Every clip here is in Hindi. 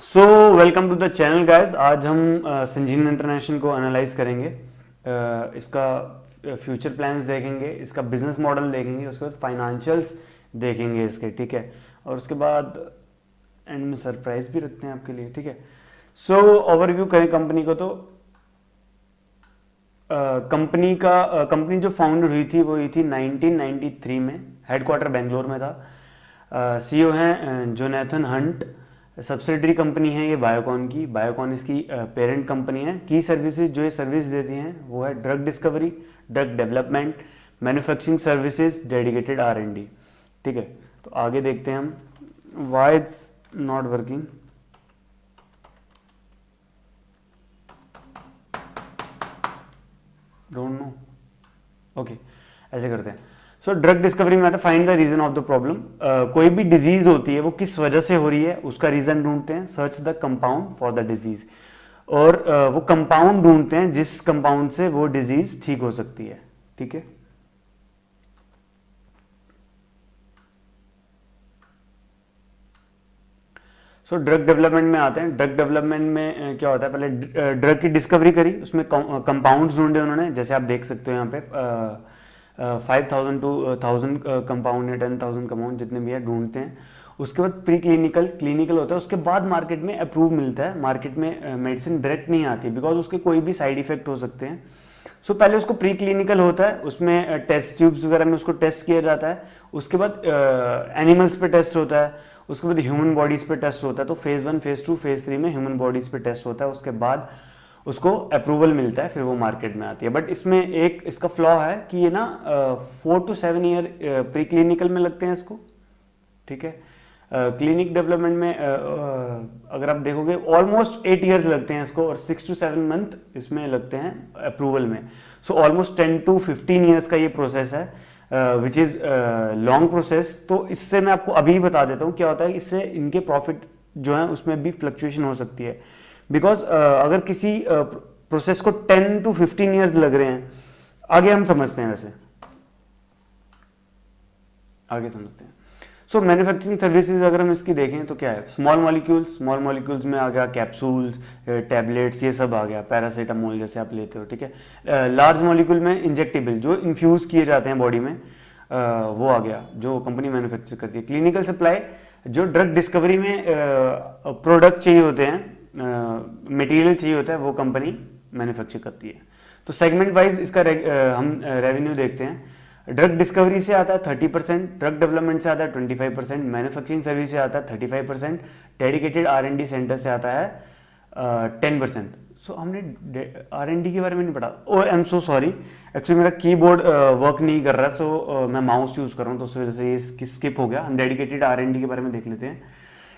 So welcome to the channel guys. आज हम संजीवन इंटरनेशनल को एनालाइज करेंगे। इसका फ्यूचर प्लान्स देखेंगे, इसका बिजनेस मॉडल देखेंगे, उसके बाद फाइनेंशियल्स देखेंगे इसके, ठीक है। और उसके बाद एंड में सरप्राइज भी रखते हैं आपके लिए, ठीक है। सो ओवरव्यू करें कंपनी को तो कंपनी जो फाउंडेड हुई थी वो हुई थी 1993 में। हेडक्वार्टर बेंगलोर में था। सीईओ हैं जोनाथन हंट। सब्सिडरी कंपनी है ये बायोकॉन की। बायोकॉन इसकी पेरेंट कंपनी है। की सर्विसेज जो ये सर्विस देती हैं वो है drug discovery, drug development, manufacturing services, dedicated R&D, ठीक है। तो आगे देखते हैं हम why it's not working. Don't know, okay, ऐसे करते हैं। सो ड्रग डिस्कवरी में आता है find the reason of the problem. कोई भी डिजीज होती है वो किस वजह से हो रही है उसका रीजन ढूंढते हैं। Search the compound for the disease. और वो कंपाउंड ढूंढते हैं जिस कंपाउंड से वो डिजीज ठीक हो सकती है, ठीक है। सो ड्रग डेवलपमेंट में आते हैं। ड्रग डेवलपमेंट में क्या होता है, पहले ड्रग की डिस्कवरी करी, उसमें कंपाउंड्स ढूंढे उन्होंने। जैसे आप देख सकते हो यहाँ पे 5,000 टू 1,000 कंपाउंड या 10,000 कंपाउंड जितने भी है ढूंढते हैं। उसके बाद प्री क्लिनिकल, क्लिनिकल होता है। उसके बाद मार्केट में अप्रूव मिलता है। मार्केट में मेडिसिन डायरेक्ट नहीं आती बिकॉज उसके कोई भी साइड इफेक्ट हो सकते हैं। सो पहले उसको प्री क्लिनिकल होता है, उसमें टेस्ट ट्यूब्स वगैरह में उसको टेस्ट किया जाता है। उसके बाद एनिमल्स पे टेस्ट होता है। उसके बाद ह्यूमन बॉडीज पे टेस्ट होता है। तो फेज 1, फेज 2, फेज 3 में ह्यूमन बॉडीज पे टेस्ट होता है। उसके बाद उसको अप्रूवल मिलता है, फिर वो मार्केट में आती है। बट इसमें एक इसका फ्लॉ है कि ये ना 4 to 7 ईयर प्री क्लिनिकल में लगते हैं इसको, ठीक है। क्लिनिक डेवलपमेंट में अगर आप देखोगे ऑलमोस्ट 8 ईयर्स लगते हैं इसको, और 6 to 7 मंथ इसमें लगते हैं अप्रूवल में। सो ऑलमोस्ट 10 to 15 ईयर्स का ये प्रोसेस है, विच इज लॉन्ग प्रोसेस। तो इससे मैं आपको अभी बता देता हूँ क्या होता है। इससे इनके प्रॉफिट जो है उसमें भी फ्लक्चुएशन हो सकती है। बिकॉज अगर किसी प्रोसेस को 10 to 15 ईयर्स लग रहे हैं, आगे हम समझते हैं, वैसे आगे समझते हैं। सो मैन्युफैक्चरिंग सर्विसेज अगर हम इसकी देखें तो क्या है, स्मॉल मॉलिक्यूल्स। स्मॉल मॉलिक्यूल्स में आ गया कैप्सूल्स, टैबलेट्स, ये सब आ गया, पैरासीटामोल जैसे आप लेते हो, ठीक है। लार्ज मॉलिक्यूल में इंजेक्टेबल जो इन्फ्यूज किए जाते हैं बॉडी में, वो आ गया जो कंपनी मैन्युफैक्चर करती है। क्लिनिकल सप्लाई जो ड्रग डिस्कवरी में प्रोडक्ट चाहिए होते हैं, मटेरियल चाहिए होता है, वो कंपनी मैन्युफैक्चर करती है। तो सेगमेंट वाइज इसका हम रेवेन्यू देखते हैं। ड्रग डिस्कवरी से आता है 30%, ड्रग डेवलपमेंट से आता है 25%, मैन्युफैक्चरिंग सर्विस से आता है 35%, डेडिकेटेड R&D सेंटर से आता है 10%। सो हमने R&D के बारे में नहीं पढ़ा। Oh I am so sorry, actually मेरा कीबोर्ड वर्क नहीं कर रहा, सो मैं माउस यूज कर रहा हूँ, तो उस वजह से ये स्किप हो गया। हम डेडिकेटेड R&D के बारे में देख लेते हैं।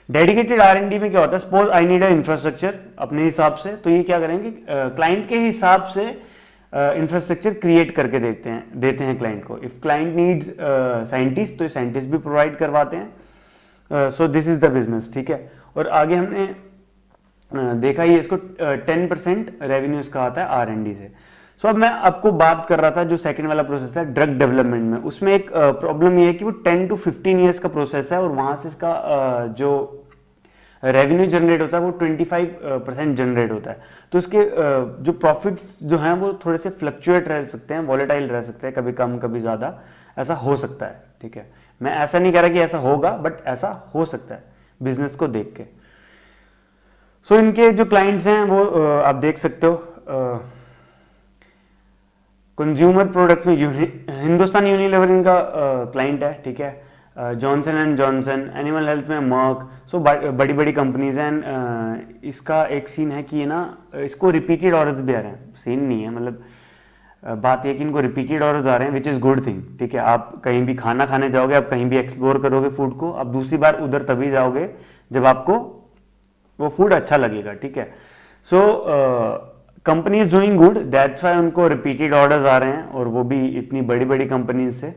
डेडिकेटेड R&D में क्या होता है, suppose I need a infrastructure अपने हिसाब से, तो ये क्या करेंगे, क्लाइंट के हिसाब से इंफ्रास्ट्रक्चर क्रिएट करके देते हैं क्लाइंट को। इफ क्लाइंट नीड्स साइंटिस्ट तो साइंटिस्ट भी प्रोवाइड करवाते हैं। So this is the business, ठीक है। और आगे हमने देखा ही इसको 10% रेवेन्यू इसका आता है R&D से। सो अब मैं आपको बात कर रहा था जो सेकंड वाला प्रोसेस है ड्रग डेवलपमेंट में, उसमें एक प्रॉब्लम ये है कि वो 10 to 15 ईयर्स का प्रोसेस है, और वहां से इसका जो रेवेन्यू जनरेट होता है वो 25% जनरेट होता है। तो इसके जो प्रॉफिट्स जो हैं वो थोड़े से फ्लक्चुएट रह सकते हैं, वॉलेटाइल रह सकते हैं, कभी कम कभी ज़्यादा, ऐसा हो सकता है, ठीक है। मैं ऐसा नहीं कह रहा कि ऐसा होगा, बट ऐसा हो सकता है बिजनेस को देख के। सो इनके जो क्लाइंट्स हैं वो आप देख सकते हो। कंज्यूमर प्रोडक्ट्स में हिंदुस्तान यूनिलीवर इनका क्लाइंट है, ठीक है। Johnson and Johnson, animal health में मर्क। सो बड़ी बड़ी कंपनीज हैं। इसका एक सीन है कि ये ना इसको रिपीटेड ऑर्डर्स भी आ रहे हैं। सीन नहीं है, मतलब बात यह कि इनको रिपीटेड ऑर्डर्स आ रहे हैं, विच इज़ गुड थिंग, ठीक है। आप कहीं भी खाना खाने जाओगे, आप कहीं भी एक्सप्लोर करोगे फूड को, आप दूसरी बार उधर तभी जाओगे जब आपको वो फूड अच्छा लगेगा, ठीक है। So company is doing good, that's why उनको रिपीटेड ऑर्डर्स आ रहे हैं, और वो भी इतनी बड़ी बड़ी कंपनीज से।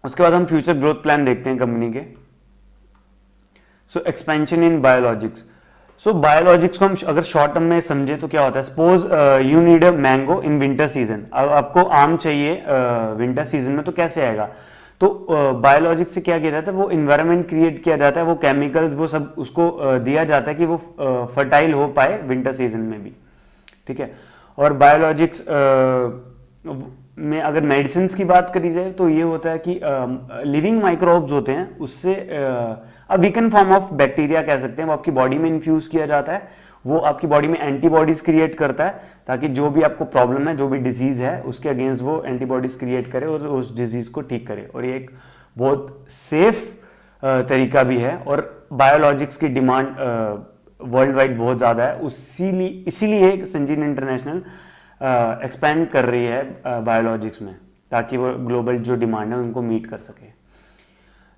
उसके बाद हम फ्यूचर ग्रोथ प्लान देखते हैं कंपनी के। So expansion in biologics. So biologics को हम अगर शॉर्ट टर्म में समझे तो क्या होता है, suppose you need a mango in winter season. अब आपको आम चाहिए विंटर सीजन में, तो कैसे आएगा। तो बायोलॉजिक से क्या किया जाता है, वो इन्वायरमेंट क्रिएट किया जाता है, वो केमिकल्स वो सब उसको दिया जाता है कि वो फर्टाइल हो पाए विंटर सीजन में भी, ठीक है। और बायोलॉजिक्स में अगर मेडिसिन की बात करी जाए तो ये होता है कि लिविंग माइक्रोब्स होते हैं, उससे वीकन फॉर्म ऑफ बैक्टीरिया कह सकते हैं, वो आपकी बॉडी में इन्फ्यूज किया जाता है, वो आपकी बॉडी में एंटीबॉडीज क्रिएट करता है ताकि जो भी आपको प्रॉब्लम है, जो भी डिजीज है, उसके अगेंस्ट वो एंटीबॉडीज क्रिएट करे और उस डिजीज को ठीक करे। और ये एक बहुत सेफ तरीका भी है और बायोलॉजिक्स की डिमांड वर्ल्ड वाइड बहुत ज़्यादा है, इसीलिए संजीवन इंटरनेशनल एक्सपैंड कर रही है बायोलॉजिक्स में, ताकि वो ग्लोबल जो डिमांड है उनको मीट कर सके।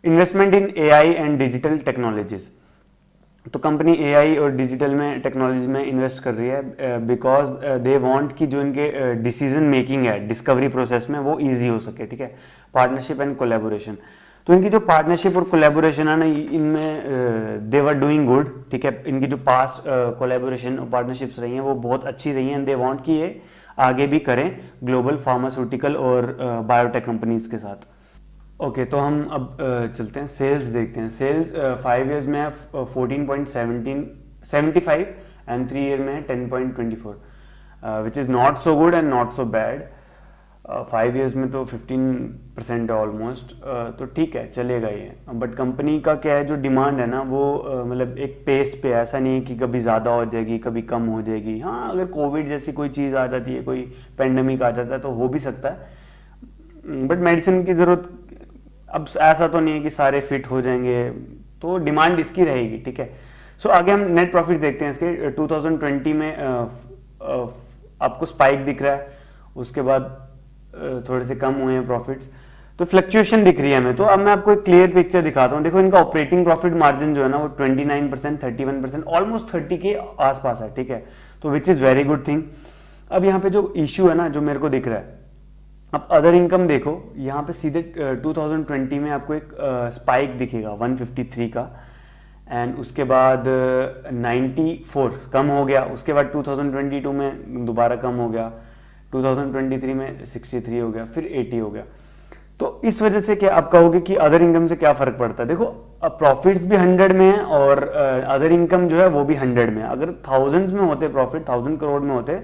Investment in AI and digital technologies, तो कंपनी एआई और डिजिटल में टेक्नोलॉजी में इन्वेस्ट कर रही है बिकॉज दे वांट कि जो इनके डिसीजन मेकिंग है डिस्कवरी प्रोसेस में वो इजी हो सके, ठीक है। पार्टनरशिप एंड कोलैबोरेशन, तो इनकी जो पार्टनरशिप और कोलैबोरेशन है ना, इनमें दे वर डूइंग गुड, ठीक है। इनकी जो पास्ट कोलैबोरेशन और पार्टनरशिप्स रही हैं वो बहुत अच्छी रही हैं, दे वांट कि ये आगे भी करें ग्लोबल फार्मास्यूटिकल और बायोटेक कंपनीज के साथ। ओके, तो हम अब चलते हैं सेल्स देखते हैं। सेल्स 5 ईयर्स में 14.75 एंड 3 ईयर में 10.24, which is not so good and not so bad. 5 years में तो 15% है ऑलमोस्ट, तो ठीक है, चलेगा ये। बट कंपनी का क्या है, जो डिमांड है ना वो मतलब एक पेस पे, ऐसा नहीं है कि कभी ज़्यादा हो जाएगी कभी कम हो जाएगी। हाँ, अगर कोविड जैसी कोई चीज़ आ जाती है, कोई पेंडेमिक आ जाता है तो हो भी सकता है, बट मेडिसिन की ज़रूरत अब ऐसा तो नहीं है कि सारे फिट हो जाएंगे, तो डिमांड इसकी रहेगी, ठीक है। सो आगे हम नेट प्रॉफिट देखते हैं इसके। 2020 में आपको स्पाइक दिख रहा है, उसके बाद थोड़े से कम हुए हैं प्रॉफिट्स, तो फ्लक्चुएशन दिख रही है हमें। तो अब मैं आपको एक क्लियर पिक्चर दिखाता हूँ। देखो, इनका ऑपरेटिंग प्रॉफिट मार्जिन जो है ना वो 29%, 31%, ऑलमोस्ट 30 के आसपास है, ठीक है। तो which is very good thing. अब यहाँ पे जो इशू है ना, जो मेरे को दिख रहा है, अब अदर इनकम देखो, यहाँ पे सीधे 2020 में आपको एक स्पाइक दिखेगा 153 का, एंड उसके बाद 94 कम हो गया, उसके बाद 2022 में दोबारा कम हो गया, 2023 में 63 हो गया, फिर 80 हो गया। तो इस वजह से क्या आप कहोगे कि अदर इनकम से क्या फर्क पड़ता है? देखो, अब प्रॉफिट्स भी 100 में है और अदर इनकम जो है वो भी 100 में है। अगर थाउजेंड्स में होते प्रॉफिट, 1000 करोड़ में होते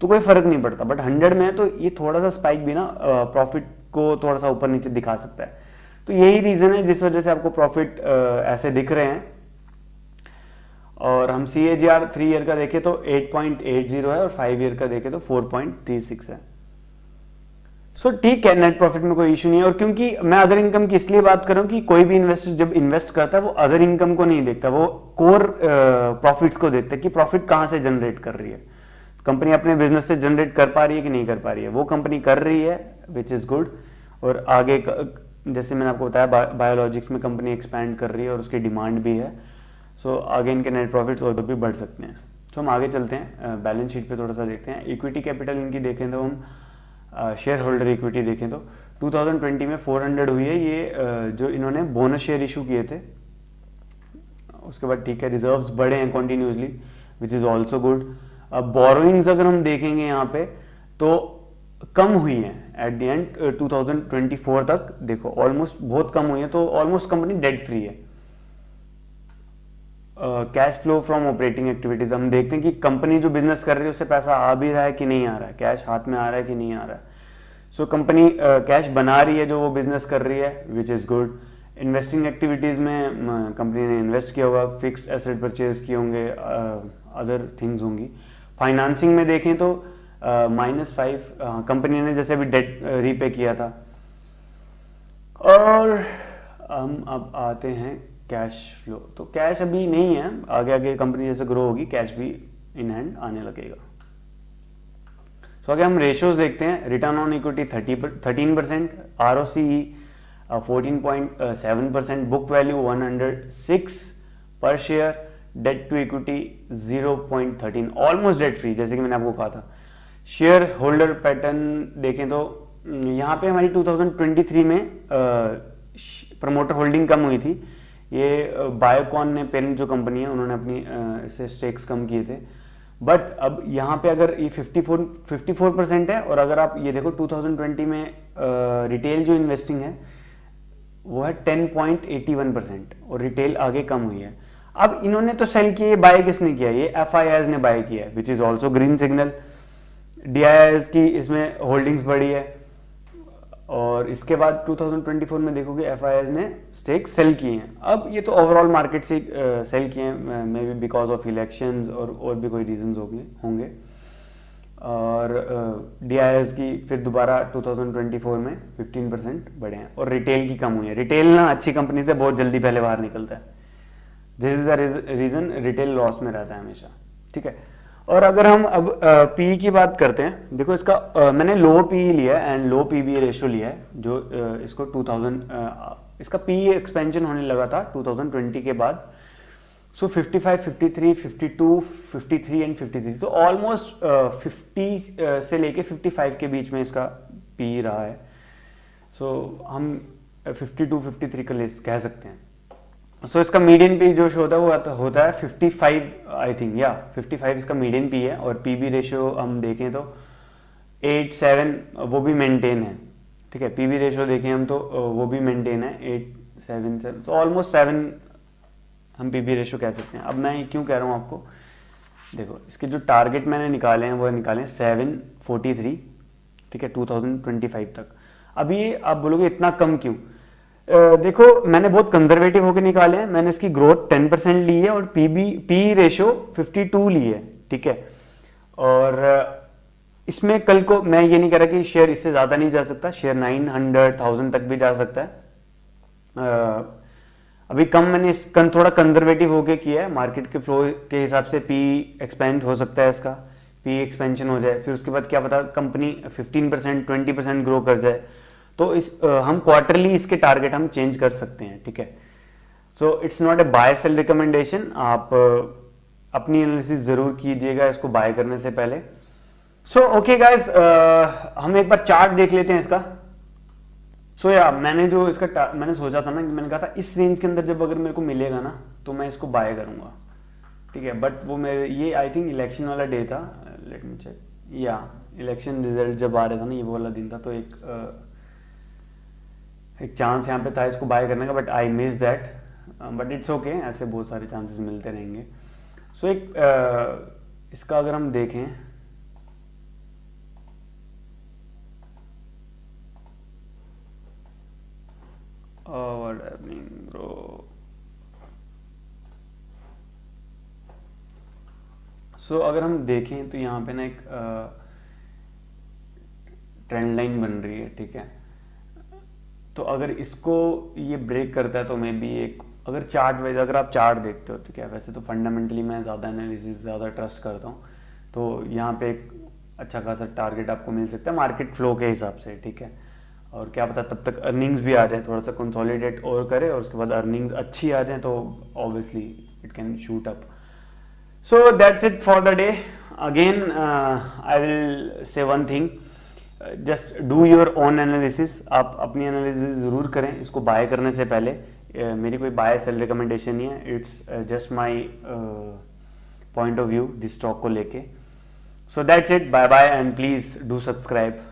तो कोई फर्क नहीं पड़ता, बट 100 में है तो ये थोड़ा सा स्पाइक भी ना प्रॉफिट को थोड़ा सा ऊपर नीचे दिखा सकता है। तो यही रीजन है जिस वजह से आपको प्रॉफिट ऐसे दिख रहे हैं। और हम CAGR 3 ईयर का देखें तो 8.80 है और 5 ईयर का देखें तो 4.36 है। सो ठीक है, नेट प्रॉफिट में कोई इशू नहीं है। और क्योंकि मैं अदर इनकम की इसलिए बात कर रहा हूं कि कोई भी इन्वेस्टर जब इन्वेस्ट करता है वो अदर इनकम को नहीं देखता, वो कोर प्रॉफिट्स को देखता है कि प्रॉफिट कहां से जनरेट कर रही है कंपनी, अपने बिजनेस से जनरेट कर पा रही है कि नहीं कर पा रही है। वो कंपनी कर रही है, विच इज गुड। और आगे जैसे मैंने आपको बताया, बायोलॉजिक्स में कंपनी एक्सपैंड कर रही है और उसकी डिमांड भी है। सो आगे इनके नेट प्रॉफिट्स और भी बढ़ सकते हैं। सो हम आगे चलते हैं, बैलेंस शीट पे थोड़ा सा देखते हैं। इक्विटी कैपिटल इनकी देखें तो हम शेयर होल्डर इक्विटी देखें तो 2020 में 400 हुई है। ये जो इन्होंने बोनस शेयर इशू किए थे, उसके बाद ठीक है, रिजर्व्स बढ़े हैं continuously, which is also good. अब बोरोइंग्स अगर हम देखेंगे यहाँ पे तो कम हुई है एट द एंड 2024 तक, देखो ऑलमोस्ट बहुत कम हुई है, तो ऑलमोस्ट कंपनी डेट फ्री है। Cash flow from operating activities, हम देखते हैं कि कंपनी जो बिजनेस कर रही है उससे पैसा आ भी रहा है कि नहीं आ रहा है, कैश हाथ में आ रहा है कि नहीं आ रहा है। सो कंपनी कैश बना रही है जो वो बिजनेस कर रही है, which is good. Investing activities में कंपनी ने इन्वेस्ट किया होगा, फिक्स एसेट परचेज किए होंगे, अदर थिंग्स होंगी। फाइनेंसिंग में देखें तो -5 कंपनी ने जैसे अभी डेट रीपे किया था। और हम अब आते हैं कैश फ्लो, तो कैश अभी नहीं है, आगे आगे कंपनी जैसे ग्रो होगी कैश भी इन हैंड आने लगेगा। सो आगे हम रेशियोज देखते हैं। Return on equity 13%, ROCE 14.7%, book value 106 पर share, debt to equity 0.13, almost debt free, जैसे कि मैंने आपको कहा था। शेयर होल्डर पैटर्न देखें तो यहाँ पे हमारी 2023 में प्रमोटर होल्डिंग कम हुई थी। ये बायोकॉन ने, पेरेंट जो कंपनी है, उन्होंने अपनी इससे स्टेक्स कम किए थे। बट अब यहाँ पे अगर ये 54% है, और अगर आप ये देखो 2020 में रिटेल जो इन्वेस्टिंग है वो है 10.81% और रिटेल आगे कम हुई है। अब इन्होंने तो सेल किया, बाय किसने किया? ये FIIs ने बाय किया है, which is also green signal. DIIs की इसमें होल्डिंग्स बढ़ी है और इसके बाद 2024 में देखोगे FIIs ने स्टेक सेल किए हैं। अब ये तो ओवरऑल मार्केट से सेल किए हैं, may be because of elections और भी कोई रीजंस होंगे। और DIIs की फिर दोबारा 2024 में 15% बढ़े हैं और रिटेल की कम हुई है। रिटेल ना अच्छी कंपनी से बहुत जल्दी पहले बाहर निकलता है, this is the reason retail loss में रहता है हमेशा, ठीक है। और अगर हम अब पी की बात करते हैं, देखो इसका मैंने लो पी लिया है एंड लो पीबी रेशियो लिया है, जो इसको 2000 इसका पी एक्सपेंशन होने लगा था 2020 के बाद। सो 55, 53, 52, 53 एंड 53, तो ऑलमोस्ट 50 से लेके 55 के बीच में इसका पी रहा है। सो हम 52, 53 का लिस्ट कह सकते हैं। सो इसका मीडियन पी जो होता है वो होता है 55 आई थिंक, या 55 इसका मीडियन पी है। और पीबी रेशियो हम देखें तो 8, 7 वो भी मेंटेन है, ठीक है। पीबी रेशियो देखें हम तो वो भी मेंटेन है 8, 7, तो ऑलमोस्ट 7 हम पीबी रेशियो कह सकते हैं। अब मैं क्यों कह रहा हूँ आपको, देखो इसके जो टारगेट मैंने निकाले हैं वो निकाले 743, ठीक है, 2025 तक। अब ये आप बोलोगे इतना कम क्यों? देखो मैंने बहुत कंजर्वेटिव होकर निकाले हैं, मैंने इसकी ग्रोथ 10% ली है और पी रेशियो 52 ली है, ठीक है। और इसमें कल को मैं ये नहीं कह रहा कि शेयर इससे ज्यादा नहीं जा सकता, शेयर 900,000 तक भी जा सकता है। अभी कम मैंने थोड़ा कंजर्वेटिव होके किया है, मार्केट के फ्लो के हिसाब से पी एक्सपेंड हो सकता है, इसका पी एक्सपेंशन हो जाए, फिर उसके बाद क्या पता कंपनी 15%, 20% ग्रो कर जाए, तो हम क्वार्टरली इसके टारगेट हम चेंज कर सकते हैं, ठीक है। So it's not a buy sell recommendation, आप अपनी एनालिसिस जरूर कीजिएगा इसको बाय करने से पहले। सो ओके गाइस, हम एक बार चार्ट देख लेते हैं इसका। सो या मैंने जो इसका मैंने सोचा था ना कि मैंने कहा था इस रेंज के अंदर जब अगर मेरे को मिलेगा ना तो मैं इसको बाय करूंगा, ठीक है। बट वो मेरे ये आई थिंक इलेक्शन वाला डे था, लेट मी चेक, या इलेक्शन रिजल्ट जब आ रहा था ना ये वो वाला दिन था, तो एक चांस यहाँ पे था इसको बाय करने का, but I miss that, but it's okay, ऐसे बहुत सारे चांसेस मिलते रहेंगे। सो इसका अगर हम देखें व्हाट हैपनिंग ब्रो, सो अगर हम देखें तो यहाँ पे ना एक ट्रेंड लाइन बन रही है, ठीक है। तो अगर इसको ये ब्रेक करता है तो मे बी एक, अगर चार्ट वाइज अगर आप चार्ट देखते हो तो क्या, वैसे तो फंडामेंटली मैं ज़्यादा एनालिसिस ज़्यादा ट्रस्ट करता हूँ, तो यहाँ पे एक अच्छा खासा टारगेट आपको मिल सकता है मार्केट फ्लो के हिसाब से, ठीक है। और क्या पता तब तक अर्निंग्स भी आ जाए, थोड़ा सा कंसोलिडेट और करे और उसके बाद अर्निंग्स अच्छी आ जाए तो obviously it can shoot up. So that's it for the day. Again I will say one thing, just do your own analysis, आप अपनी एनालिसिस जरूर करें इसको बाय करने से पहले। मेरी कोई बाय सेल रिकमेंडेशन नहीं है, it's just my point of view this stock को लेके। So that's it, bye bye and please do subscribe.